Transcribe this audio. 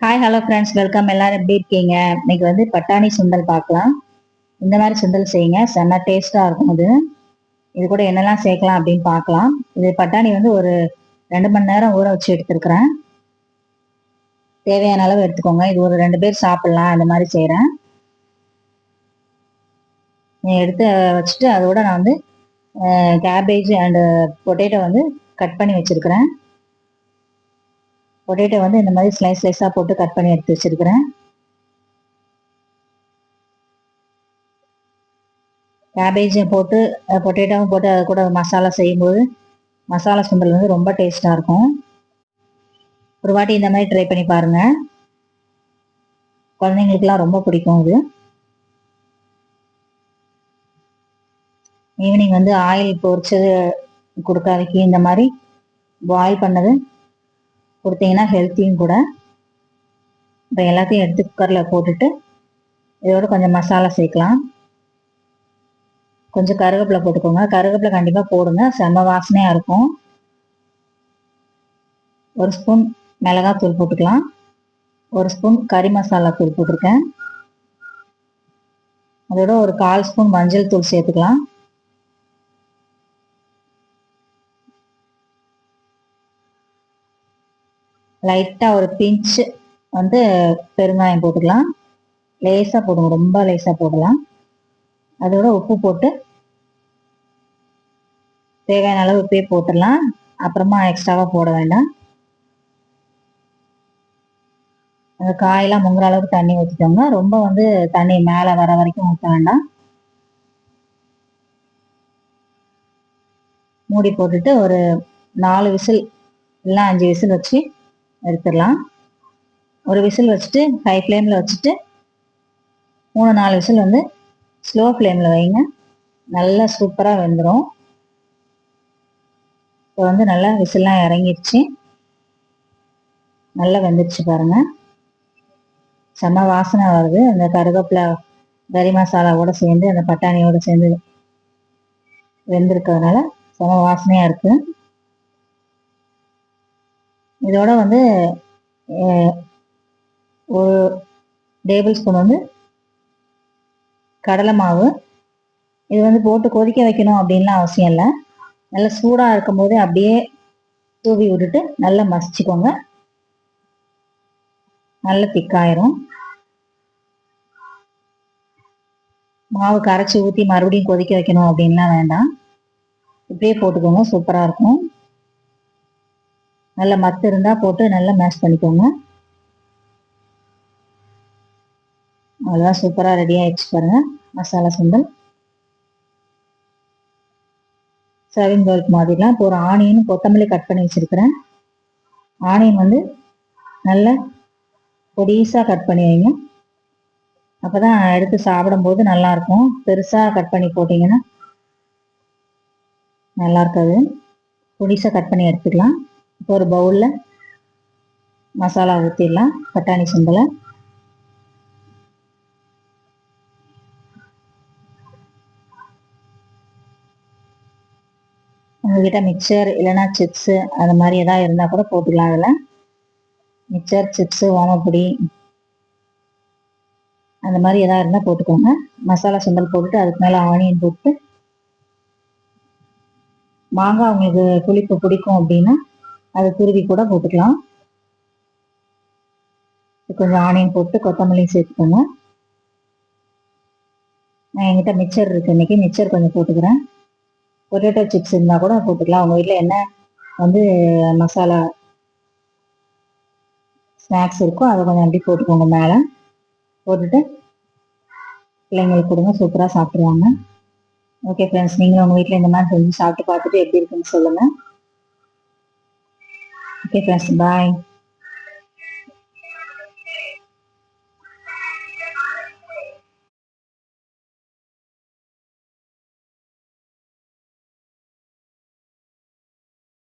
Hi hello friends, welcome. எல்லாரும் எப்படி இருக்கீங்க? இன்னைக்கு வந்து பட்டாணி சுண்டல் பார்க்கலாம். இந்த மாதிரி சுண்டல் செய்யுங்க, செம்ம டேஸ்டா இருக்கும். இது கூட என்னெல்லாம் சேர்க்கலாம் அப்படின்னு பார்க்கலாம். இது பட்டாணி வந்து ஒரு 2 மணி நேரம் ஊற வச்சு எடுத்துருக்கிறேன். தேவையான அளவு எடுத்துக்கோங்க. இது ஒரு 2 பேர் சாப்பிடலாம், அந்த மாதிரி செய்கிறேன். எடுத்து வச்சுட்டு அதோட நான் வந்து கேபேஜ் அண்டு பொட்டேட்டோ வந்து கட் பண்ணி வச்சிருக்கிறேன். பொட்டேட்டோ வந்து இந்த மாதிரி ஸ்லைஸ் ஸ்லைஸாக போட்டு கட் பண்ணி எடுத்து வச்சிருக்கிறேன். கேபேஜ் போட்டு பொட்டேட்டோவும் போட்டு அதை கூட மசாலா செய்யும்போது மசாலா சுண்டல் வந்து ரொம்ப டேஸ்டாக இருக்கும். ஒரு வாட்டி இந்த மாதிரி ட்ரை பண்ணி பாருங்க, குழந்தைங்களுக்குலாம் ரொம்ப பிடிக்கும். இது ஈவினிங் வந்து ஆயில் பொரிச்சது கொடுக்காதக்கு இந்த மாதிரி பாயில் பண்ணது கொடுத்தீங்கன்னா ஹெல்த்தியும் கூட. இப்போ எல்லாத்தையும் எடுத்து குக்கரில் போட்டுட்டு இதோட கொஞ்சம் மசாலா சேர்க்கலாம். கொஞ்சம் கருவேப்பிலை போட்டுக்கோங்க. கருவேப்பிலை கண்டிப்பாக போடுங்க, செம்ம வாசனையாக இருக்கும். 1 ஸ்பூன் மிளகாத்தூள் போட்டுக்கலாம். 1 ஸ்பூன் கறி மசாலா தூள் போட்டிருக்கேன். அதோட ஒரு 1/4 ஸ்பூன் மஞ்சள் தூள் சேர்த்துக்கலாம். லைட்டாக ஒரு பிஞ்ச் வந்து பெருங்காயம் போட்டுக்கலாம். லேசாக போடுங்க, ரொம்ப லேசாக போடலாம். அதோட உப்பு போட்டு தேவையான அளவு உப்பே போட்டுடலாம். அப்புறமா எக்ஸ்ட்ராவாக போட வேண்டாம். அந்த காயெல்லாம் முங்குற அளவுக்கு தண்ணி ஊற்றிக்கோங்க. ரொம்ப வந்து தண்ணி மேலே வர வரைக்கும் ஊற்ற வேண்டாம். மூடி போட்டுட்டு ஒரு 4 விசில் இல்லை 5 விசில் வச்சு எடுத்துடலாம். ஒரு விசில் வச்சுட்டு ஹை ஃப்ளேமில் வச்சுட்டு 3-4 விசில் வந்து ஸ்லோ ஃப்ளேமில் வைங்க. நல்லா சூப்பராக வெந்துடும். இப்போ வந்து நல்லா விசில்லாம் இறங்கிடுச்சு, நல்லா வெந்துடுச்சு பாருங்க. செம்ம வாசனை வருது. அந்த கருவேப்பிலை கறி மசாலாவோட சேர்ந்து அந்த பட்டாணியோட சேர்ந்து வெந்திருக்கிறதுனால செம்ம வாசனையாக இருக்கு. இதோட வந்து ஒரு டேபிள் ஸ்பூன் வந்து கடலை மாவு. இது வந்து போட்டு கொதிக்க வைக்கணும் அப்படின்லாம் அவசியம் இல்லை. நல்லா சூடாக இருக்கும் போதே அப்படியே தூவி விட்டுட்டு நல்லா மசிச்சுக்கோங்க. நல்ல திக்காயிரும். மாவு கரைச்சி ஊற்றி மறுபடியும் கொதிக்க வைக்கணும் அப்படின்லாம் வேண்டாம், இப்படியே போட்டுக்கோங்க, சூப்பராக இருக்கும். நல்ல மத்து இருந்தால் போட்டு நல்லா மேஷ் பண்ணிக்கோங்க. அவ்வளோதான், சூப்பராக ரெடி ஆயிடுச்சு பாருங்க மசாலா சுண்டல். சர்விங் பவுலுக்கு மாதிரிலாம். இப்போ ஒரு ஆனியன் கொத்தமல்லி கட் பண்ணி வச்சிருக்கிறேன். ஆனியன் வந்து நல்லா பொடிசாக கட் பண்ணி வைங்க, அப்போதான் எடுத்து சாப்பிடும்போது நல்லா இருக்கும். பெருசாக கட் பண்ணி போட்டிங்கன்னா நல்லா இருக்காது. பொடிசாக கட் பண்ணி எடுத்துக்கலாம். இப்போ ஒரு பவுலில் மசாலா ஊற்றிடலாம் பட்டாணி சுண்டலை. உங்ககிட்ட மிக்சர் இல்லைன்னா சிப்ஸு அது மாதிரி எதாவது இருந்தால் கூட போட்டுக்கலாம். அதில் மிக்சர், சிப்ஸு, ஓமப்பொடி அந்த மாதிரி எதாவது இருந்தால் போட்டுக்கோங்க. மசாலா சுண்டல் போட்டுட்டு அதுக்கு மேலே ஆனியன் போட்டு, மாங்காய் உங்களுக்கு புளிப்பு பிடிக்கும் அப்படின்னா அதை துருவி கூட போட்டுக்கலாம். கொஞ்சம் ஆனியன் போட்டு கொத்தமல்லி சேர்த்துக்கோங்க. நான் என்கிட்ட மிக்சர் இருக்கு, இன்னைக்கு மிக்சர் கொஞ்சம் போட்டுக்கிறேன். பொட்டேட்டோ சிப்ஸ் இருந்தால் கூட போட்டுக்கலாம். உங்கள் வீட்டில் என்ன வந்து மசாலா ஸ்நாக்ஸ் இருக்கோ அதை கொஞ்சம் அப்படி போட்டுக்கோங்க மேலே. போட்டுட்டு பிள்ளைங்களுக்கு கொடுங்க, சூப்பராக சாப்பிடுவாங்க. ஓகே ஃப்ரெண்ட்ஸ், நீங்களும் உங்கள் வீட்டில் இந்த மாதிரி செஞ்சு சாப்பிட்டு பார்த்துட்டு எப்படி இருக்குன்னு சொல்லுங்கள். ஓகே ஃப்ரெண்ட்ஸ், பாய்.